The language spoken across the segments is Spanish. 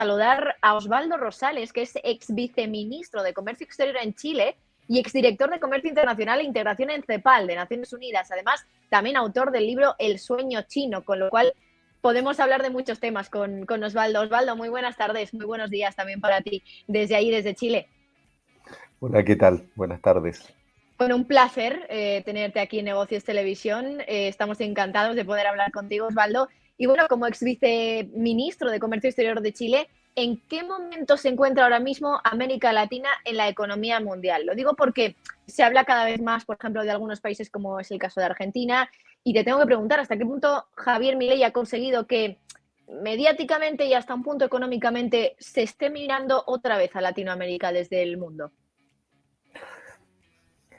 saludar a Osvaldo Rosales, que es ex viceministro de Comercio Exterior en Chile y exdirector de Comercio Internacional e Integración en CEPAL de Naciones Unidas. Además, también autor del libro El sueño chino, con lo cual podemos hablar de muchos temas con Osvaldo. Osvaldo, muy buenas tardes, muy buenos días también para ti desde ahí, desde Chile. Hola, ¿qué tal? Buenas tardes. Bueno, un placer tenerte aquí en Negocios Televisión. Estamos encantados de poder hablar contigo, Osvaldo. Y bueno, como ex viceministro de Comercio Exterior de Chile, ¿en qué momento se encuentra ahora mismo América Latina en la economía mundial? Lo digo porque se habla cada vez más, por ejemplo, de algunos países como es el caso de Argentina. Y te tengo que preguntar, ¿hasta qué punto Javier Milei ha conseguido que mediáticamente y hasta un punto económicamente se esté mirando otra vez a Latinoamérica desde el mundo?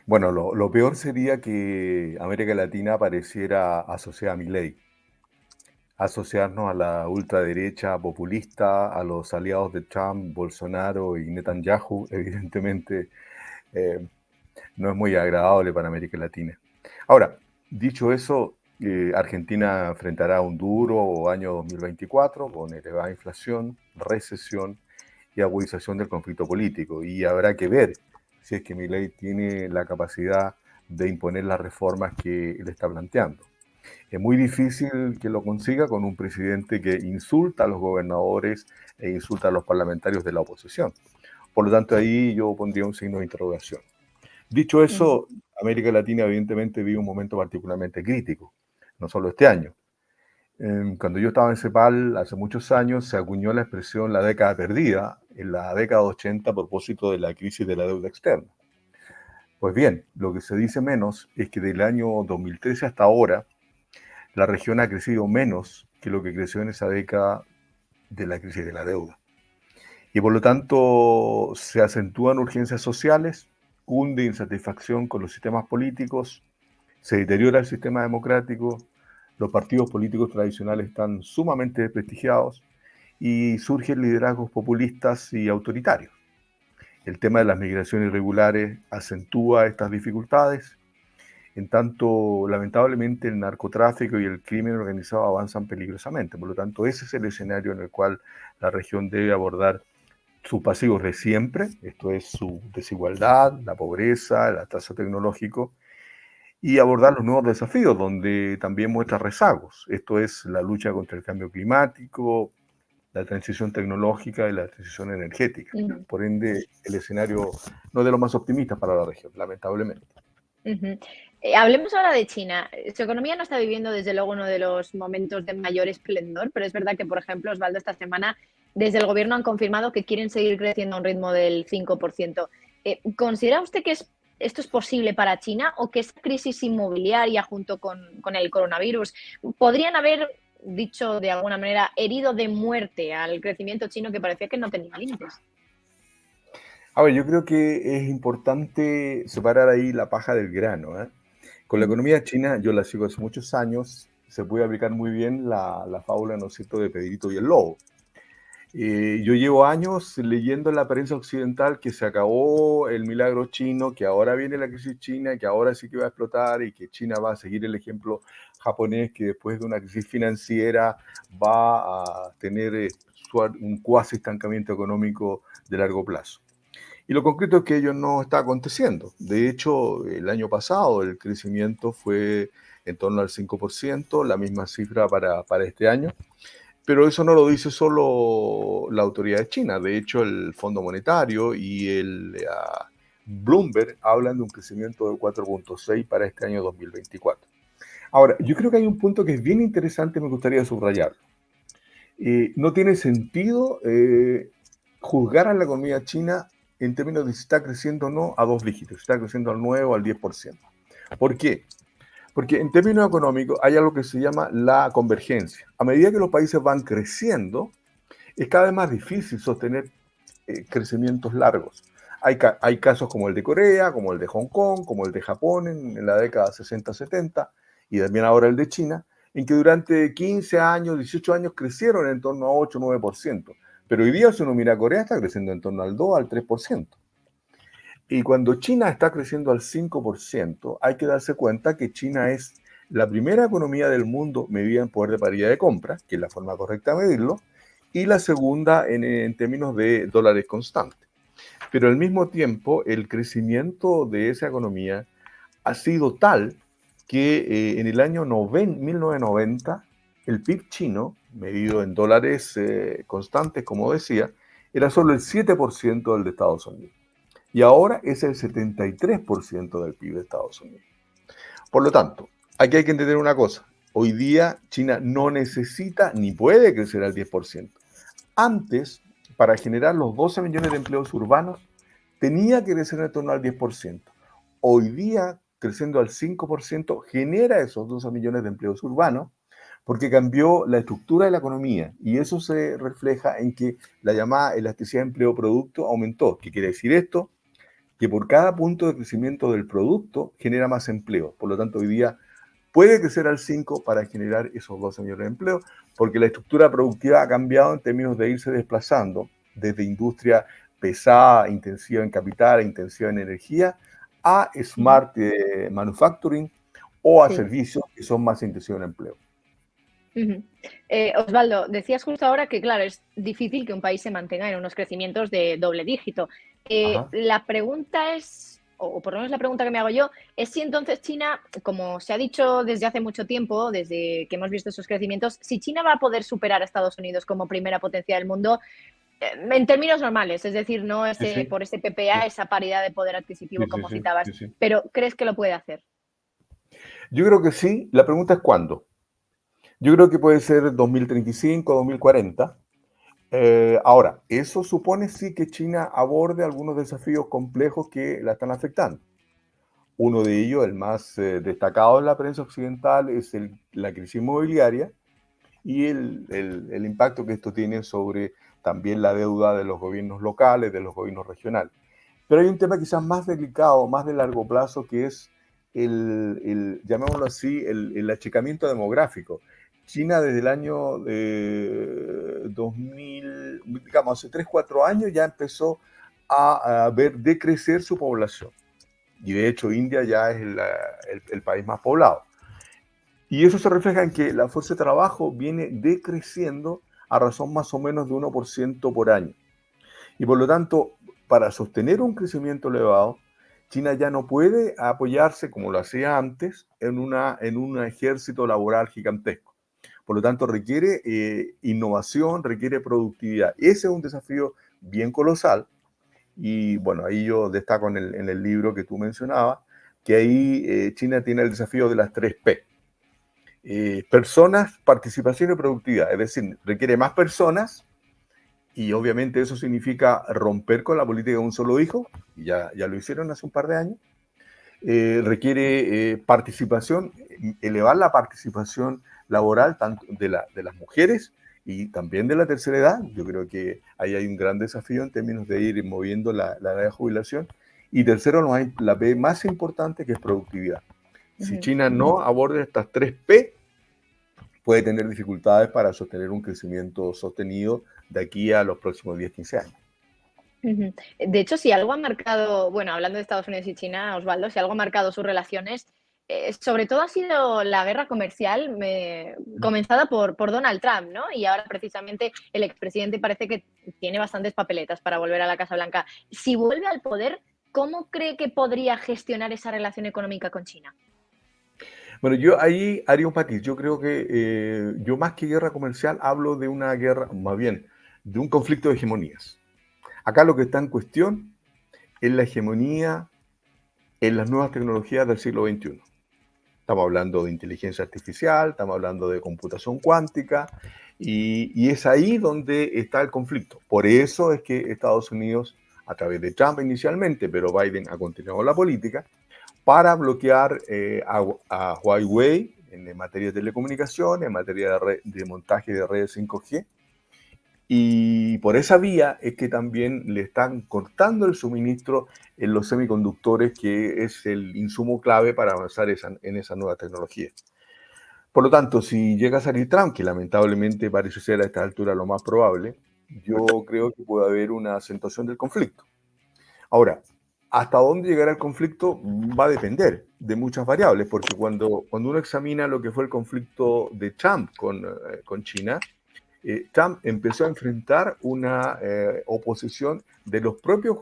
Bueno, lo peor sería que América Latina pareciera asociada a Milei, asociarnos a la ultraderecha populista, a los aliados de Trump, Bolsonaro y Netanyahu, evidentemente eh, no es muy agradable para América Latina. Ahora, dicho eso, Argentina enfrentará un duro año 2024 con elevada inflación, recesión y agudización del conflicto político. Y habrá que ver si es que Milei tiene la capacidad de imponer las reformas que él está planteando. Es muy difícil que lo consiga con un presidente que insulta a los gobernadores e insulta a los parlamentarios de la oposición. Por lo tanto, ahí yo pondría un signo de interrogación. Dicho eso, América Latina evidentemente vive un momento particularmente crítico, no solo este año. Cuando yo estaba en CEPAL hace muchos años se acuñó la expresión la década perdida en la década 80 a propósito de la crisis de la deuda externa. Pues bien, lo que se dice menos es que del año 2013 hasta ahora la región ha crecido menos que lo que creció en esa década de la crisis de la deuda. Y por lo tanto se acentúan urgencias sociales, cunde insatisfacción con los sistemas políticos, se deteriora el sistema democrático, los partidos políticos tradicionales están sumamente desprestigiados y surgen liderazgos populistas y autoritarios. El tema de las migraciones irregulares acentúa estas dificultades, en tanto, lamentablemente, el narcotráfico y el crimen organizado avanzan peligrosamente. Por lo tanto, ese es el escenario en el cual la región debe abordar sus pasivos de siempre, esto es su desigualdad, la pobreza, el atraso tecnológico, y abordar los nuevos desafíos, donde también muestra rezagos. Esto es la lucha contra el cambio climático, la transición tecnológica y la transición energética. Uh-huh. Por ende, el escenario no es de los más optimistas para la región, lamentablemente. Uh-huh. Hablemos ahora de China. Su economía no está viviendo, desde luego, uno de los momentos de mayor esplendor, pero es verdad que, por ejemplo, Osvaldo, esta semana desde el gobierno han confirmado que quieren seguir creciendo a un ritmo del 5%. ¿Considera usted que esto es posible para China o que esa crisis inmobiliaria junto con el coronavirus podrían haber, dicho de alguna manera, herido de muerte al crecimiento chino que parecía que no tenía límites? A ver, yo creo que es importante separar ahí la paja del grano, ¿eh? Con la Uh-huh. economía china, yo la sigo hace muchos años, se puede aplicar muy bien la fábula, ¿no es cierto?, de Pedrito y el lobo. Yo llevo años leyendo en la prensa occidental que se acabó el milagro chino, que ahora viene la crisis china, que ahora sí que va a explotar y que China va a seguir el ejemplo japonés, que después de una crisis financiera va a tener un cuasi estancamiento económico de largo plazo. Y lo concreto es que ello no está aconteciendo. De hecho, el año pasado el crecimiento fue en torno al 5%, la misma cifra para este año. Pero eso no lo dice solo la autoridad de China. De hecho, el Fondo Monetario y el Bloomberg hablan de un crecimiento de 4,6 para este año 2024. Ahora, yo creo que hay un punto que es bien interesante, me gustaría subrayarlo. No tiene sentido juzgar a la economía china en términos de si está creciendo o no a dos dígitos, si está creciendo al 9 o al 10%. ¿Por qué? Porque en términos económicos hay algo que se llama la convergencia. A medida que los países van creciendo, es cada vez más difícil sostener crecimientos largos. Hay casos como el de Corea, como el de Hong Kong, como el de Japón en la década 60-70 y también ahora el de China, en que durante 15 años, 18 años crecieron en torno a 8-9%. Pero hoy día, si uno mira a Corea, está creciendo en torno al 2 al 3%. Y cuando China está creciendo al 5%, hay que darse cuenta que China es la primera economía del mundo medida en poder de paridad de compra, que es la forma correcta de medirlo, y la segunda en términos de dólares constantes. Pero al mismo tiempo, el crecimiento de esa economía ha sido tal que en el año 1990 el PIB chino, medido en dólares constantes, como decía, era solo el 7% del de Estados Unidos. Y ahora es el 73% del PIB de Estados Unidos. Por lo tanto, aquí hay que entender una cosa. Hoy día China no necesita ni puede crecer al 10%. Antes, para generar los 12 millones de empleos urbanos, tenía que crecer en torno al 10%. Hoy día, creciendo al 5%, genera esos 12 millones de empleos urbanos porque cambió la estructura de la economía y eso se refleja en que la llamada elasticidad de empleo-producto aumentó. ¿Qué quiere decir esto? Que por cada punto de crecimiento del producto genera más empleo. Por lo tanto, hoy día puede crecer al 5 para generar esos 12 millones de empleos, porque la estructura productiva ha cambiado en términos de irse desplazando desde industria pesada, intensiva en capital, intensiva en energía, a smart manufacturing o a Sí. servicios que son más intensivos en empleo. Osvaldo, decías justo ahora que, claro, es difícil que un país se mantenga en unos crecimientos de doble dígito. Ajá. La pregunta es, o por lo menos la pregunta que me hago yo, es si entonces China, como se ha dicho desde hace mucho tiempo, desde que hemos visto esos crecimientos, si China va a poder superar a Estados Unidos como primera potencia del mundo en términos normales, es decir, no Sí, ese, sí, por ese PPA, esa paridad de poder sí, adquisitivo sí, como sí, citabas, sí, sí. pero ¿crees que lo puede hacer? Yo creo que sí. La pregunta es cuándo. Yo creo que puede ser 2035, 2040. Ahora, eso supone sí que China aborde algunos desafíos complejos que la están afectando. Uno de ellos, el más destacado en la prensa occidental, es la crisis inmobiliaria y el impacto que esto tiene sobre también la deuda de los gobiernos locales, de los gobiernos regionales. Pero hay un tema quizás más delicado, más de largo plazo, que es llamémoslo así, el achicamiento demográfico. China desde el año 2000, digamos, hace 3 4 años ya empezó a ver decrecer su población. Y de hecho India ya es el país más poblado. Y eso se refleja en que la fuerza de trabajo viene decreciendo a razón más o menos de 1% por año. Y por lo tanto, para sostener un crecimiento elevado, China ya no puede apoyarse, como lo hacía antes, en un ejército laboral gigantesco. Por lo tanto, requiere innovación, requiere productividad. Ese es un desafío bien colosal. Y bueno, ahí yo destaco en el libro que tú mencionabas, que ahí China tiene el desafío de las 3 P. Personas, participación y productividad. Es decir, requiere más personas y obviamente eso significa romper con la política de un solo hijo, y ya lo hicieron hace un par de años. Requiere participación, elevar la participación laboral tanto de las mujeres y también de la tercera edad. Yo creo que ahí hay un gran desafío en términos de ir moviendo la edad de jubilación. Y tercero, la P más importante, que es productividad. Si Ujú. China no aborda estas 3 P, puede tener dificultades para sostener un crecimiento sostenido de aquí a los próximos 10 15 años. Ujú. De hecho, si algo ha marcado, bueno, hablando de Estados Unidos y China, Osvaldo, si algo ha marcado sus relaciones, sobre todo ha sido la guerra comercial comenzada por Donald Trump, ¿no? Y ahora precisamente el expresidente parece que tiene bastantes papeletas para volver a la Casa Blanca. Si vuelve al poder, ¿cómo cree que podría gestionar esa relación económica con China? Bueno, yo ahí haría un matiz. Yo creo que yo más que guerra comercial hablo de una guerra, más bien, de un conflicto de hegemonías. Acá lo que está en cuestión es la hegemonía en las nuevas tecnologías del siglo XXI. Estamos hablando de inteligencia artificial, estamos hablando de computación cuántica, y es ahí donde está el conflicto. Por eso es que Estados Unidos, a través de Trump inicialmente, pero Biden ha continuado la política, para bloquear a Huawei en materia de telecomunicaciones, en materia de montaje de redes 5G. Y por esa vía es que también le están cortando el suministro en los semiconductores, que es el insumo clave para avanzar en esa nueva tecnología. Por lo tanto, si llega a salir Trump, que lamentablemente parece ser a esta altura lo más probable, yo creo que puede haber una acentuación del conflicto. Ahora, hasta dónde llegará el conflicto va a depender de muchas variables, porque cuando uno examina lo que fue el conflicto de Trump con China, Trump empezó a enfrentar una oposición de los propios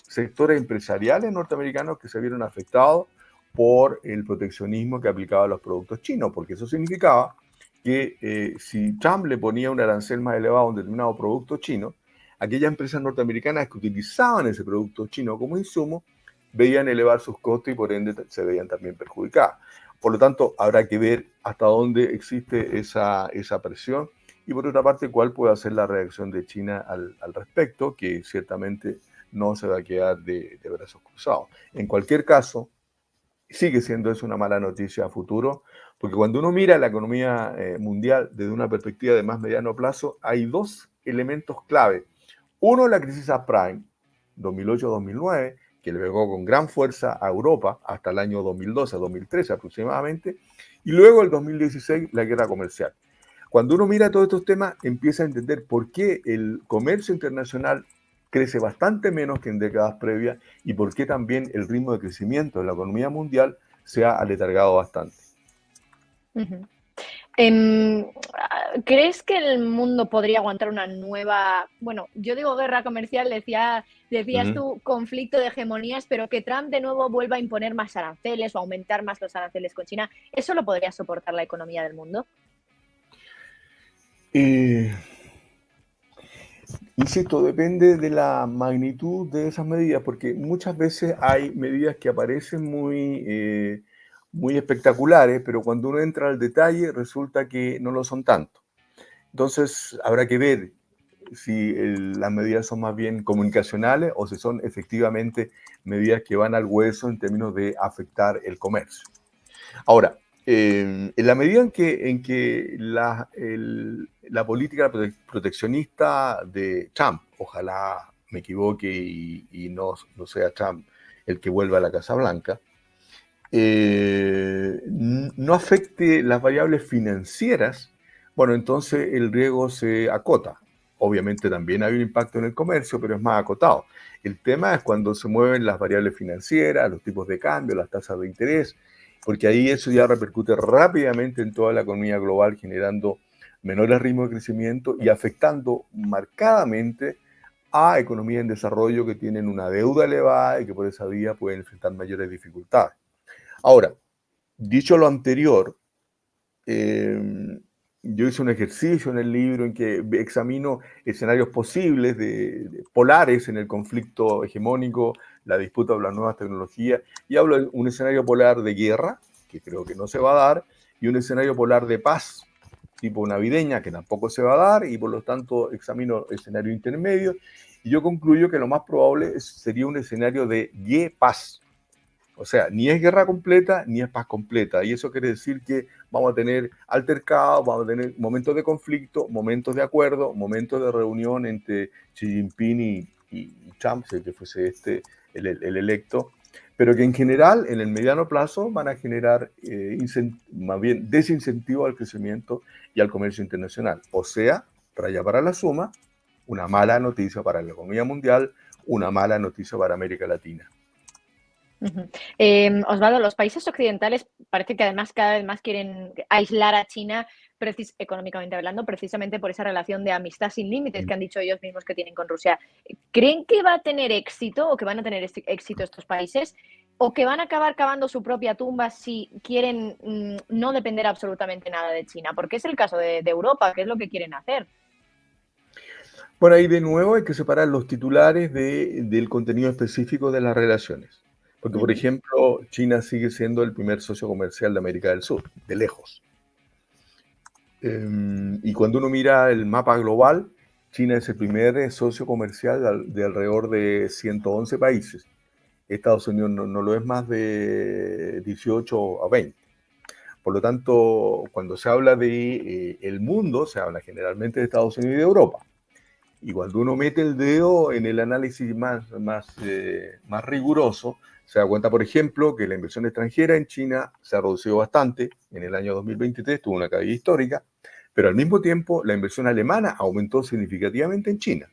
sectores empresariales norteamericanos que se vieron afectados por el proteccionismo que aplicaba a los productos chinos, porque eso significaba que si Trump le ponía un arancel más elevado a un determinado producto chino, aquellas empresas norteamericanas que utilizaban ese producto chino como insumo veían elevar sus costos y por ende se veían también perjudicadas. Por lo tanto, habrá que ver hasta dónde existe esa presión y por otra parte, cuál puede ser la reacción de China al respecto, que ciertamente no se va a quedar de brazos cruzados. En cualquier caso, sigue siendo eso una mala noticia a futuro, porque cuando uno mira la economía mundial desde una perspectiva de más mediano plazo, hay dos elementos clave. Uno, la crisis subprime, 2008-2009, que le pegó con gran fuerza a Europa hasta el año 2012-2013 aproximadamente, y luego el 2016, la guerra comercial. Cuando uno mira todos estos temas, empieza a entender por qué el comercio internacional crece bastante menos que en décadas previas y por qué también el ritmo de crecimiento de la economía mundial se ha aletargado bastante. Uh-huh. ¿Crees que el mundo podría aguantar una nueva, bueno, yo digo guerra comercial, decías tú conflicto de hegemonías, pero que Trump de nuevo vuelva a imponer más aranceles o aumentar más los aranceles con China? ¿Eso lo podría soportar la economía del mundo? Insisto, depende de la magnitud de esas medidas, porque muchas veces hay medidas que aparecen muy espectaculares, pero cuando uno entra al detalle resulta que no lo son tanto. Entonces habrá que ver si las medidas son más bien comunicacionales o si son efectivamente medidas que van al hueso en términos de afectar el comercio. Ahora, en la medida en que la política proteccionista de Trump, ojalá me equivoque y no sea Trump el que vuelva a la Casa Blanca, no afecte las variables financieras, bueno, entonces el riesgo se acota. Obviamente también hay un impacto en el comercio, pero es más acotado. El tema es cuando se mueven las variables financieras, los tipos de cambio, las tasas de interés, porque ahí eso ya repercute rápidamente en toda la economía global, generando menores ritmos de crecimiento y afectando marcadamente a economías en desarrollo que tienen una deuda elevada y que por esa vía pueden enfrentar mayores dificultades. Ahora, dicho lo anterior, yo hice un ejercicio en el libro en que examino escenarios posibles de polares en el conflicto hegemónico, la disputa por las nuevas tecnologías, y hablo de un escenario polar de guerra, que creo que no se va a dar, y un escenario polar de paz, tipo navideña, que tampoco se va a dar, y por lo tanto examino escenario intermedio, y yo concluyo que lo más probable sería un escenario de paz. O sea, ni es guerra completa ni es paz completa. Y eso quiere decir que vamos a tener altercados, vamos a tener momentos de conflicto, momentos de acuerdo, momentos de reunión entre Xi Jinping y Trump, si que fuese el electo, pero que en general, en el mediano plazo, van a generar más bien desincentivo al crecimiento y al comercio internacional. O sea, raya para la suma, una mala noticia para la economía mundial, una mala noticia para América Latina. Uh-huh. Osvaldo, los países occidentales parece que además cada vez más quieren aislar a China económicamente hablando, precisamente por esa relación de amistad sin límites que han dicho ellos mismos que tienen con Rusia. ¿Creen que va a tener éxito o que van a tener éxito estos países o que van a acabar cavando su propia tumba si quieren no depender absolutamente nada de China? Porque es el caso de Europa, que es lo que quieren hacer. Bueno, ahí de nuevo hay que separar los titulares del contenido específico de las relaciones. Porque, por ejemplo, China sigue siendo el primer socio comercial de América del Sur, de lejos. Y cuando uno mira el mapa global, China es el primer socio comercial de alrededor de 111 países. Estados Unidos no lo es más de 18 a 20. Por lo tanto, cuando se habla de el mundo, se habla generalmente de Estados Unidos y de Europa. Y cuando uno mete el dedo en el análisis más riguroso, se da cuenta, por ejemplo, que la inversión extranjera en China se ha reducido bastante. En el año 2023 tuvo una caída histórica, pero al mismo tiempo la inversión alemana aumentó significativamente en China.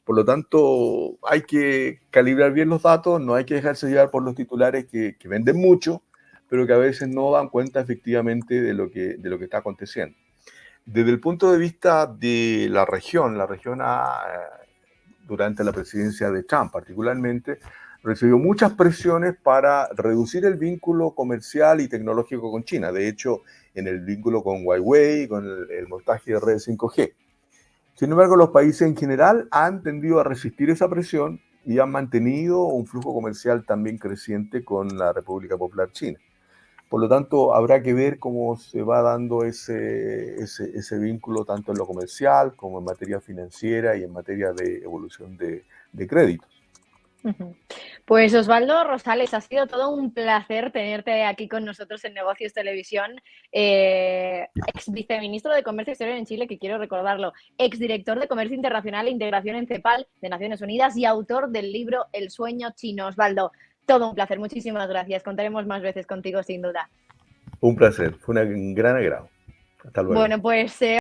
Por lo tanto, hay que calibrar bien los datos, no hay que dejarse llevar por los titulares que venden mucho, pero que a veces no dan cuenta efectivamente de lo que está aconteciendo. Desde el punto de vista de la región durante la presidencia de Trump particularmente, recibió muchas presiones para reducir el vínculo comercial y tecnológico con China. De hecho, en el vínculo con Huawei, con el montaje de redes 5G. Sin embargo, los países en general han tendido a resistir esa presión y han mantenido un flujo comercial también creciente con la República Popular China. Por lo tanto, habrá que ver cómo se va dando ese vínculo tanto en lo comercial como en materia financiera y en materia de evolución de créditos. Pues Osvaldo Rosales, ha sido todo un placer tenerte aquí con nosotros en Negocios Televisión, ex viceministro de Comercio Exterior en Chile, que quiero recordarlo, ex director de Comercio Internacional e Integración en CEPAL de Naciones Unidas y autor del libro El sueño chino. Osvaldo, todo un placer, muchísimas gracias. Contaremos más veces contigo sin duda. Un placer, fue un gran agrado. Hasta luego. Bueno, pues